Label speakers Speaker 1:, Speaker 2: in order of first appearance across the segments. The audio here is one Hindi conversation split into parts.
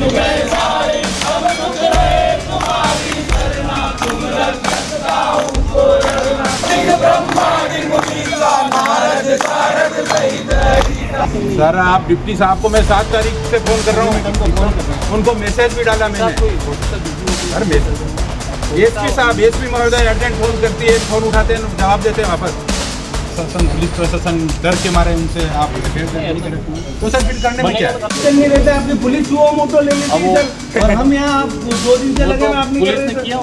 Speaker 1: सर आप डिप्टी साहब को मैं 7 तारीख से फोन कर रहा हूँ, उनको मैसेज भी डाला मैंने। अरे मैसेज एसपी साहब, एसपी महोदय अर्जेंट फोन करती है, फोन उठाते हैं, जवाब देते हैं वापस। पुलिस प्रशासन डर के मारे उनसे आप तो सर फिर करने में क्या
Speaker 2: नहीं रहता, आपने पुलिस वो मोटो ले ली सर, और हम यहाँ 2 दिन से लगे आपने
Speaker 1: पुलिस ने किया,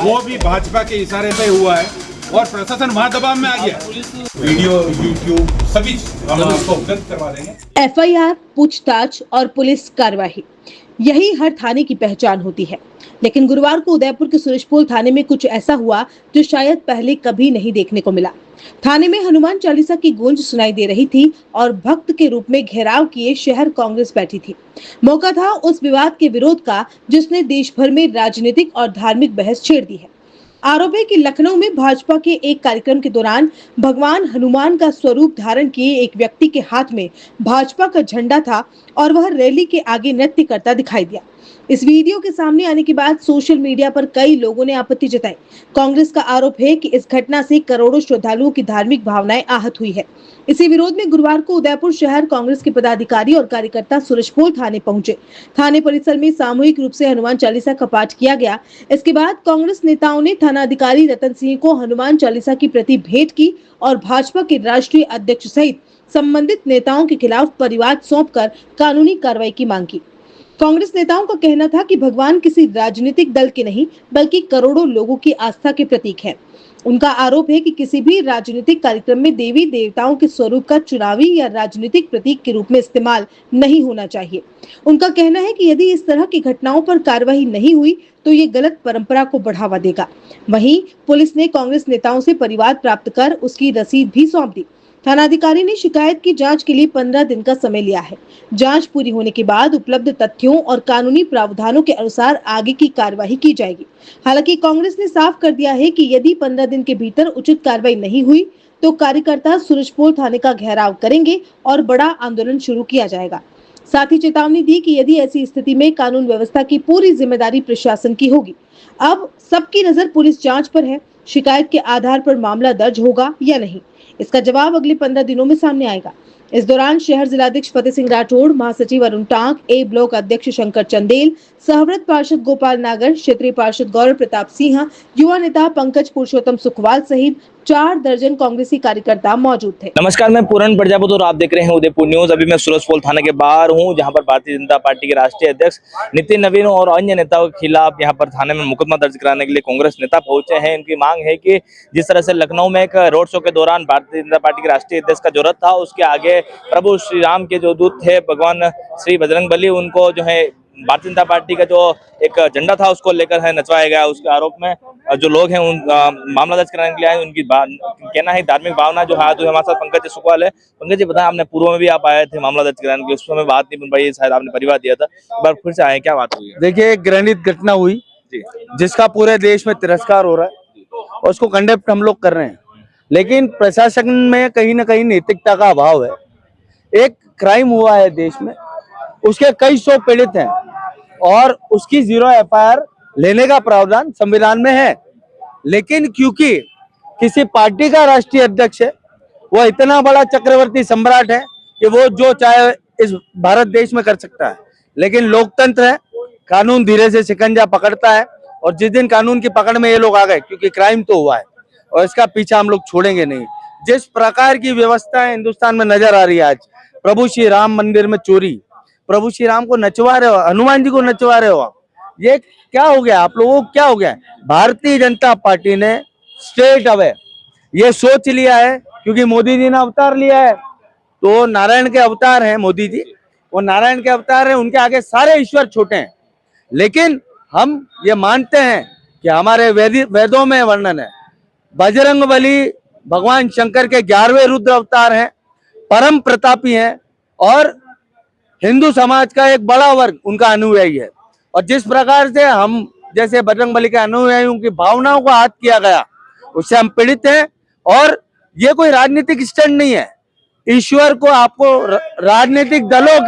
Speaker 1: वो भी भाजपा के इशारे पे हुआ है और प्रशासन वहाँ दबाव में आ गया। वीडियो यूट्यूब सभी हम उसको उपलब्ध करवा देंगे।
Speaker 3: FIR, पूछताछ और पुलिस कार्यवाही, यही हर थाने की पहचान होती है। लेकिन गुरुवार को उदयपुर के सुरेशपोल थाने में कुछ ऐसा हुआ जो शायद पहले कभी नहीं देखने को मिला। थाने में हनुमान चालीसा की गूंज सुनाई दे रही थी और भक्त के रूप में घेराव किए शहर कांग्रेस बैठी थी। मौका था उस विवाद के विरोध का जिसने देश भर में राजनीतिक और धार्मिक बहस छेड़ दी है। आरोप है कि लखनऊ में भाजपा के एक कार्यक्रम के दौरान भगवान हनुमान का स्वरूप धारण किए एक व्यक्ति के हाथ में भाजपा का झंडा था और वह रैली के आगे नृत्य करता दिखाई दिया। इस वीडियो के सामने आने के बाद सोशल मीडिया पर कई लोगों ने आपत्ति जताई। कांग्रेस का आरोप है कि इस घटना से करोड़ों श्रद्धालुओं की धार्मिक भावनाएं आहत हुई है। इसी विरोध में गुरुवार को उदयपुर शहर कांग्रेस के पदाधिकारी और कार्यकर्ता सुरेशपोल थाने पहुंचे। थाने परिसर में सामूहिक रूप से हनुमान चालीसा का पाठ किया गया। इसके बाद कांग्रेस नेताओं ने थानाधिकारी रतन सिंह को हनुमान चालीसा की प्रति भेंट की और भाजपा के राष्ट्रीय अध्यक्ष सहित संबंधित नेताओं के खिलाफ परिवाद सौंपकर कानूनी कार्रवाई की मांग की। कांग्रेस नेताओं का कहना था कि भगवान किसी राजनीतिक दल के नहीं बल्कि करोड़ों लोगों की आस्था के प्रतीक हैं। उनका आरोप है कि किसी भी राजनीतिक कार्यक्रम में देवी देवताओं के स्वरूप का चुनावी या राजनीतिक प्रतीक के रूप में इस्तेमाल नहीं होना चाहिए। उनका कहना है कि यदि इस तरह की घटनाओं पर कार्रवाई नहीं हुई तो ये गलत परंपरा को बढ़ावा देगा। वहीं पुलिस ने कांग्रेस नेताओं से परिवाद प्राप्त कर उसकी रसीद भी सौंप दी। थानाधिकारी ने शिकायत की जांच के लिए 15 दिन का समय लिया है। जांच पूरी होने के बाद उपलब्ध तथ्यों और कानूनी प्रावधानों के अनुसार आगे की कार्यवाही की जाएगी। हालांकि कांग्रेस ने साफ कर दिया है कि यदि 15 दिन के भीतर उचित कार्रवाई नहीं हुई तो कार्यकर्ता सुरेशपोल थाने का घेराव करेंगे और बड़ा आंदोलन शुरू किया जाएगा। साथ ही चेतावनी दी कि यदि ऐसी स्थिति में कानून व्यवस्था की पूरी जिम्मेदारी प्रशासन की होगी। अब सबकी नजर पुलिस जांच पर है। शिकायत के आधार पर मामला दर्ज होगा या नहीं, इसका जवाब अगले 15 दिनों में सामने आएगा। इस दौरान शहर जिलाध्यक्ष फतेह सिंह राठौड़, महासचिव अरुण टांक, ए ब्लॉक अध्यक्ष शंकर चंदेल, सहव्रत पार्षद गोपाल नागर, क्षेत्रीय पार्षद गौरव प्रताप सिंह, युवा नेता पंकज पुरुषोत्तम सुखवाल सहित 4 दर्जन कांग्रेसी कार्यकर्ता मौजूद थे।
Speaker 4: नमस्कार, मैं पूरन प्रजापति और आप देख रहे हैं उदयपुर न्यूज। अभी मैं सुरेशपोल थाने के बाहर हूं, जहां पर भारतीय जनता पार्टी के राष्ट्रीय अध्यक्ष नितिन नवीन और अन्य नेताओं के खिलाफ यहां पर थाने में मुकदमा दर्ज कराने के लिए कांग्रेस नेता पहुंचे हैं। इनकी मांग है कि जिस तरह से लखनऊ में एक रोड शो के दौरान भारतीय जनता पार्टी के राष्ट्रीय अध्यक्ष का जो रथ था, उसके आगे प्रभु श्री राम के जो दूत थे भगवान श्री बजरंगबली, उनको जो है भारतीय जनता पार्टी का जो एक झंडा था उसको लेकर है नचवाया गया। उसके आरोप में जो लोग हैं उन मामला दर्ज कराने के लिए आए। उनकी कहना है धार्मिक भावना जो है। हमारे साथ पंकज जी सुखवाल है। पंकज जी बताएं, आपने पूर्व में भी आप आए थे मामला दर्ज कराने के लिए, उस समय बात नहीं बन पाई, शायद आपने परिवार दिया था, एक बार फिर से आए, क्या बात हुई?
Speaker 2: देखिए, एक घृणित घटना हुई जिसका पूरे देश में तिरस्कार हो रहा है और उसको कंडेप्ट हम लोग कर रहे हैं, लेकिन प्रशासन में कहीं ना कहीं नैतिकता का अभाव है। एक क्राइम हुआ है देश में, उसके कई 100 पीड़ित हैं और उसकी 0 FIR लेने का प्रावधान संविधान में है, लेकिन क्योंकि किसी पार्टी का राष्ट्रीय अध्यक्ष है, वो इतना बड़ा चक्रवर्ती सम्राट है कि वो जो चाहे इस भारत देश में कर सकता है। लेकिन लोकतंत्र है, कानून धीरे से शिकंजा पकड़ता है और जिस दिन कानून की पकड़ में ये लोग आ गए, क्योंकि क्राइम तो हुआ है और इसका पीछा हम लोग छोड़ेंगे नहीं। जिस प्रकार की व्यवस्था है हिंदुस्तान में नजर आ रही है आज, प्रभु श्री राम मंदिर में चोरी, प्रभु श्री राम को नचवा रहे हो, हनुमान जी को नचवा रहे हो, ये क्या हो गया? आप लोगों को क्या हो गया? भारतीय जनता पार्टी ने स्ट्रेट अवे ये सोच लिया है, क्योंकि मोदी जी ने अवतार लिया है, तो नारायण के अवतार हैं मोदी जी, वो नारायण के अवतार हैं, उनके आगे सारे ईश्वर छोटे हैं। लेकिन हम ये मानते हैं कि हमारे वेदों में वर्णन है, बजरंगबली भगवान शंकर के 11वें रुद्र अवतार हैं, परम प्रतापी हैं और हिंदू समाज का एक बड़ा वर्ग उनका अनुयायी है। और जिस प्रकार से हम जैसे बजरंगबली के अनुयायियों की भावनाओं को आहत किया गया, उससे हम पीड़ित हैं। और ये कोई राजनीतिक स्टैंड नहीं है। ईश्वर को आपको राजनीतिक दलों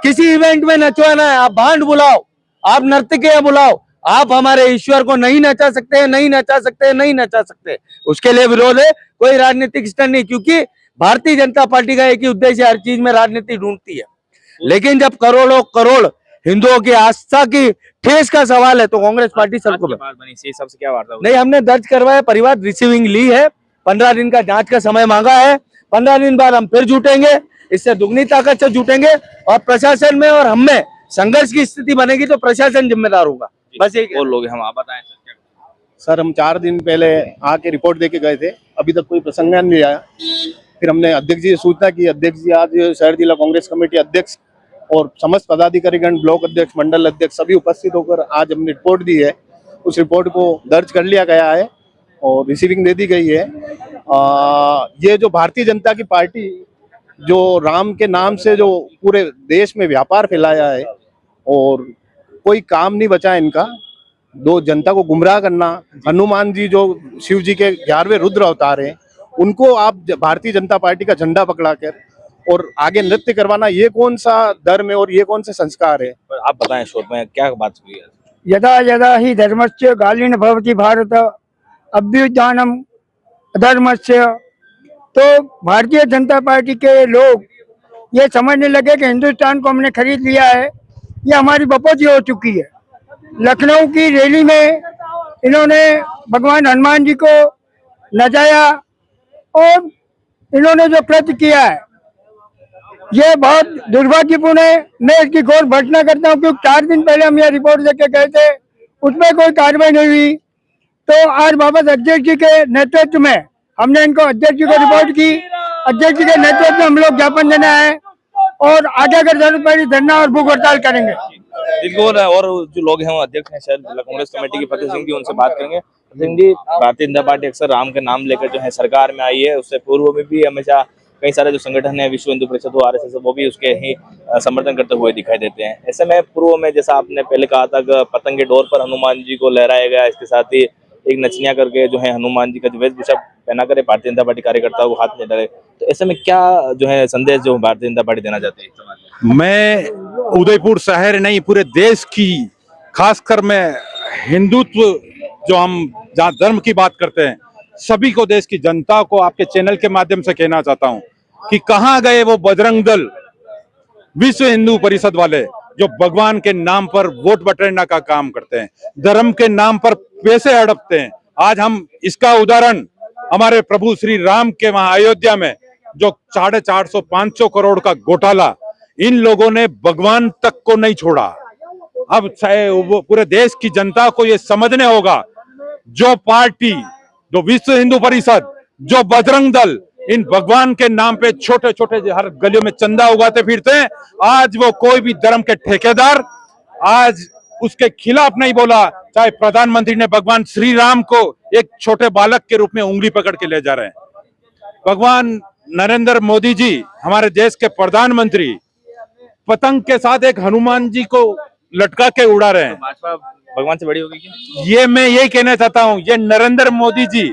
Speaker 2: किसी इवेंट में नचवाना है, आप बैंड बुलाओ, आप नर्तकियां बुलाओ, आप हमारे ईश्वर को नहीं नचा सकते हैं, नहीं नचा सकते हैं, नहीं नचा सकते। उसके लिए विरोध है, कोई राजनीतिक स्टैंड नहीं, क्योंकि भारतीय जनता पार्टी का एक ही उद्देश्य हर चीज में राजनीति ढूंढती है। लेकिन जब करोड़ों करोड़ हिंदुओं की आस्था की ठेस का सवाल है तो कांग्रेस पार्टी सबको
Speaker 4: बात बनी सबसे क्या वार्ता हुई?
Speaker 2: नहीं, हमने दर्ज करवाया, परिवार रिसीविंग ली है, 15 दिन का जांच का समय मांगा है, 15 दिन बाद हम फिर जुटेंगे, इससे दुगनी ताकत से जुटेंगे और प्रशासन में और हम में संघर्ष की स्थिति बनेगी तो प्रशासन जिम्मेदार होगा। बस यही।
Speaker 4: और लोग हम आप बताएं सर क्या?
Speaker 5: सर हम 4 दिन पहले आके रिपोर्ट देके गए थे, अभी तक कोई प्रसंज्ञान नहीं आया। फिर हमने अध्यक्ष जी से सूचना की, अध्यक्ष जी आज शहर जिला कांग्रेस कमेटी अध्यक्ष और समस्त पदाधिकारीगण, ब्लॉक अध्यक्ष, मंडल अध्यक्ष सभी उपस्थित होकर आज हमने रिपोर्ट दी है। उस रिपोर्ट को दर्ज कर लिया गया है और रिसीविंग दे दी गई है। ये जो भारतीय जनता की पार्टी जो राम के नाम से जो पूरे देश में व्यापार फैलाया है और कोई काम नहीं बचा है इनका, दो जनता को गुमराह करना। हनुमान जी जो शिव जी के 11वें रुद्र अवतार हैं, उनको आप भारतीय जनता पार्टी का झंडा पकड़ाकर और आगे नृत्य करवाना, ये कौन सा धर्म है और ये कौन से संस्कार है?
Speaker 4: आप बताएं शॉर्ट में क्या बात हुई है?
Speaker 6: यदा यदा ही धर्मस्य गालिन भवति भारत अभ्युत्थानम अधर्मस्य। तो भारतीय जनता पार्टी के लोग ये समझने लगे कि हिंदुस्तान को हमने खरीद लिया है, ये हमारी बपोती हो चुकी है। लखनऊ की रैली में इन्होंने भगवान हनुमान जी को नचाया और इन्होंने जो कृत्य किया है ये बहुत दुर्भाग्यपूर्ण है। मैं इसकी घोर भर्त्सना करता हूँ, क्योंकि 4 दिन पहले हम यह रिपोर्ट देके गए थे, उसमें कोई कार्रवाई नहीं हुई। तो आज बाबा अध्यक्ष जी के नेतृत्व में हमने इनको अध्यक्ष जी को रिपोर्ट की, अध्यक्ष जी के नेतृत्व में हम लोग ज्ञापन देना है और आगे अगर जरूरत पड़ी धरना और भूख हड़ताल करेंगे।
Speaker 4: बिल्कुल। और जो लोग हैं वो अध्यक्ष हैं शहर जिला कांग्रेस कमेटी के फतेह सिंह जी, उनसे बात करेंगे। सिंह जी, भारतीय जनता पार्टी अक्सर राम के नाम लेकर जो है सरकार में आई है, उससे पूर्व में भी हमेशा कई सारे जो संगठन है, विश्व हिंदू परिषद हो, आरएसएस, वो भी उसके ही समर्थन करते हुए दिखाई देते हैं। ऐसे में पूर्व में जैसा आपने पहले कहा था कि पतंग के डोर पर हनुमान जी को लहराया गया, इसके साथ ही एक नचनिया करके जो है हनुमान जी का जो वेशभूषा पहना कर भारतीय जनता पार्टी कार्यकर्ताओं को हाथ में डाले, तो ऐसे में क्या जो है संदेश जो भारतीय जनता पार्टी देना चाहती है समाज में?
Speaker 1: मैं उदयपुर शहर नहीं, पूरे देश की, खासकर मैं हिंदुत्व जो हम जहाँ धर्म की बात करते हैं, सभी को, देश की जनता को आपके चैनल के माध्यम से कहना चाहता हूं कि कहां गए वो बजरंग दल, विश्व हिंदू परिषद वाले जो भगवान के नाम पर वोट बटोरने का काम करते हैं, धर्म के नाम पर पैसे हड़पते हैं। आज हम इसका उदाहरण हमारे प्रभु श्री राम के वहां अयोध्या में जो 450-500 करोड़ का घोटाला, इन लोगों ने भगवान तक को नहीं छोड़ा। अब वो पूरे देश की जनता को ये समझने होगा, जो पार्टी, जो विश्व हिंदू परिषद, जो बजरंग दल इन भगवान के नाम पे छोटे छोटे हर गलियों में चंदा उगाते फिरते हैं, आज वो कोई भी धर्म के ठेकेदार आज उसके खिलाफ नहीं बोला। चाहे प्रधानमंत्री ने भगवान श्री राम को एक छोटे बालक के रूप में उंगली पकड़ के ले जा रहे हैं। भगवान नरेंद्र मोदी जी, हमारे देश के प्रधानमंत्री, पतंग के साथ एक हनुमान जी को लटका के उड़ा रहे हैं।
Speaker 4: भाजपा भगवान से बड़ी होगी क्या?
Speaker 1: ये मैं यही कहना चाहता हूं, ये नरेंद्र मोदी जी,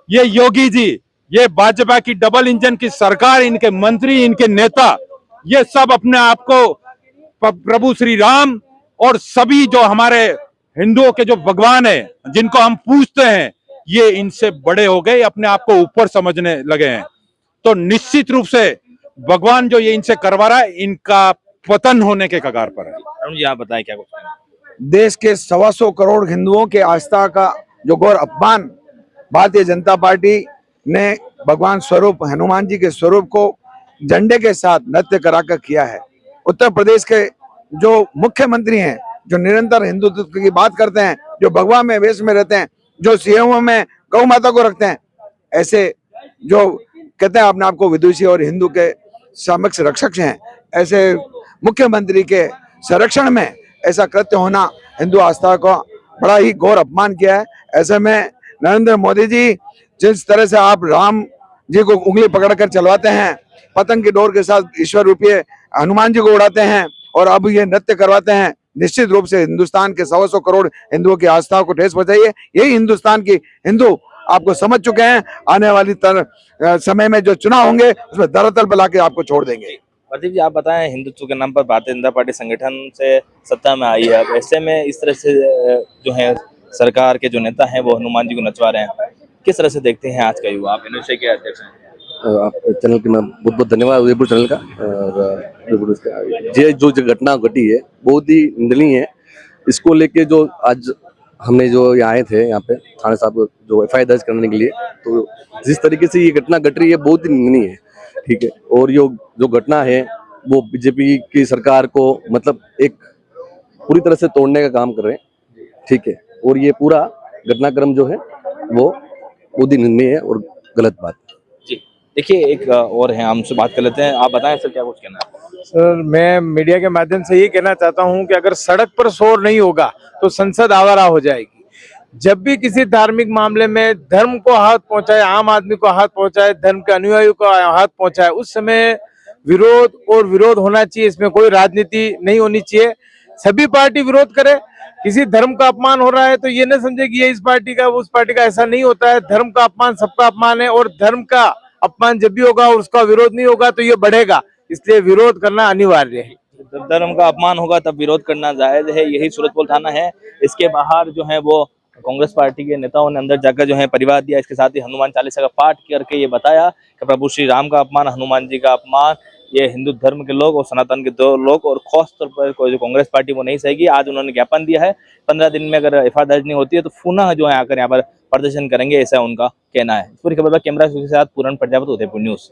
Speaker 1: ये योगी जी, ये भाजपा की डबल इंजन की सरकार, इनके मंत्री, इनके नेता, ये सब अपने आप को प्रभु श्री राम और सभी जो हमारे हिंदुओं के जो भगवान है, जिनको हम पूजते हैं, ये इनसे बड़े हो गए, अपने आप को ऊपर समझने लगे हैं। तो निश्चित रूप से भगवान जो ये इनसे करवा रहा है, इनका पतन होने के कगार पर है।
Speaker 4: अरुण जी, आप बताएं क्या कुछ?
Speaker 7: देश के 125 करोड़ हिंदुओं के आस्था का जो घोर अपमान भारतीय जनता पार्टी ने भगवान स्वरूप हनुमान जी के स्वरूप को झंडे के साथ नृत्य कराकर किया है। उत्तर प्रदेश के जो मुख्यमंत्री हैं, जो निरंतर हिंदुत्व की बात करते हैं, जो भगवा में वेश में रहते हैं, जो सीएमओ में गौ माता को रखते हैं, ऐसे जो कहते हैं अपने आप को विदुषी और हिंदू के समक्ष रक्षक हैं, ऐसे मुख्यमंत्री के संरक्षण में ऐसा कृत्य होना हिंदू आस्था का बड़ा ही घोर अपमान किया है। ऐसे में नरेंद्र मोदी जी, जिस तरह से आप राम जी को उंगली पकड़कर चलवाते हैं, पतंग की डोर के साथ ईश्वर रूपी हनुमान जी को उड़ाते हैं और अब ये नृत्य करवाते हैं, निश्चित रूप से हिंदुस्तान के 125 करोड़ हिंदुओं की आस्था को ठेस पहुंचाइए। यही हिंदुस्तान की हिंदू आपको समझ चुके हैं। आने वाली समय में जो चुनाव होंगे उसमें धरातल पर लाके आपको छोड़ देंगे।
Speaker 4: प्रदीप जी, आप बताएं, हिंदुत्व के नाम पर भारतीय जनता पार्टी संगठन से सत्ता में आई है। अब ऐसे में इस तरह से जो है सरकार के जो नेता हैं वो हनुमान जी को नचवा रहे हैं, किस तरह से देखते हैं आज का युवा? आप एनएसए के अध्यक्ष हैं।
Speaker 8: आप चैनल के नाम बहुत बहुत धन्यवाद, उदयपुर चैनल का। और उदयपुर ये जो घटना घटी है बहुत ही निंदनीय है। इसको लेके जो आज हमने जो यहाँ आए थे, यहाँ पे थाने साहब जो एफआईआर दर्ज करने के लिए, तो जिस तरीके से ये घटना घट रही है बहुत ही निंदनीय है, ठीक है। और जो घटना है वो बीजेपी की सरकार को मतलब एक पूरी तरह से तोड़ने का काम कर रहे हैं, ठीक है। और ये पूरा घटनाक्रम जो है वो बहुत ही निंदनीय है और गलत बात है।
Speaker 4: जी, देखिए, एक और है, हमसे बात कर लेते हैं। आप बताएं सर, क्या कुछ कहना है?
Speaker 9: सर, मैं मीडिया के माध्यम से ये कहना चाहता हूं कि अगर सड़क पर शोर नहीं होगा तो संसद आवारा हो जाएगी। जब भी किसी धार्मिक मामले में धर्म को हाथ पहुंचाए, आम आदमी को हाथ पहुंचाए, धर्म के अनुयायियों को हाथ पहुंचाए, उस समय विरोध होना चाहिए। इसमें कोई राजनीति नहीं होनी चाहिए। सभी पार्टी विरोध करे। किसी धर्म का अपमान हो रहा है तो ये न समझे कि ये इस पार्टी का उस पार्टी का, ऐसा नहीं होता है। धर्म का अपमान सबका अपमान है, और धर्म का अपमान जब भी होगा और उसका विरोध नहीं होगा तो ये बढ़ेगा। इसलिए विरोध करना अनिवार्य है।
Speaker 4: जब धर्म का अपमान होगा तब विरोध करना जायज है। यही सूरजपोल थाना है। इसके बाहर जो है वो कांग्रेस पार्टी के नेताओं ने अंदर जाकर जो है परिवार दिया। इसके साथ ही हनुमान चालीसा का पाठ करके ये बताया कि प्रभु श्री राम का अपमान, हनुमान जी का अपमान, ये हिंदू धर्म के लोग और सनातन के दो लोग और खास तौर पर कोई जो कांग्रेस पार्टी वो नहीं सहेगी। आज उन्होंने ज्ञापन दिया है, 15 दिन में अगर एफआईआर दर्ज नहीं होती है तो पुनः जो है आकर यहाँ पर प्रदर्शन करेंगे, ऐसा उनका कहना है। पूरी खबर पर कैमरा के साथ पूरन प्रजापति, उदयपुर न्यूज।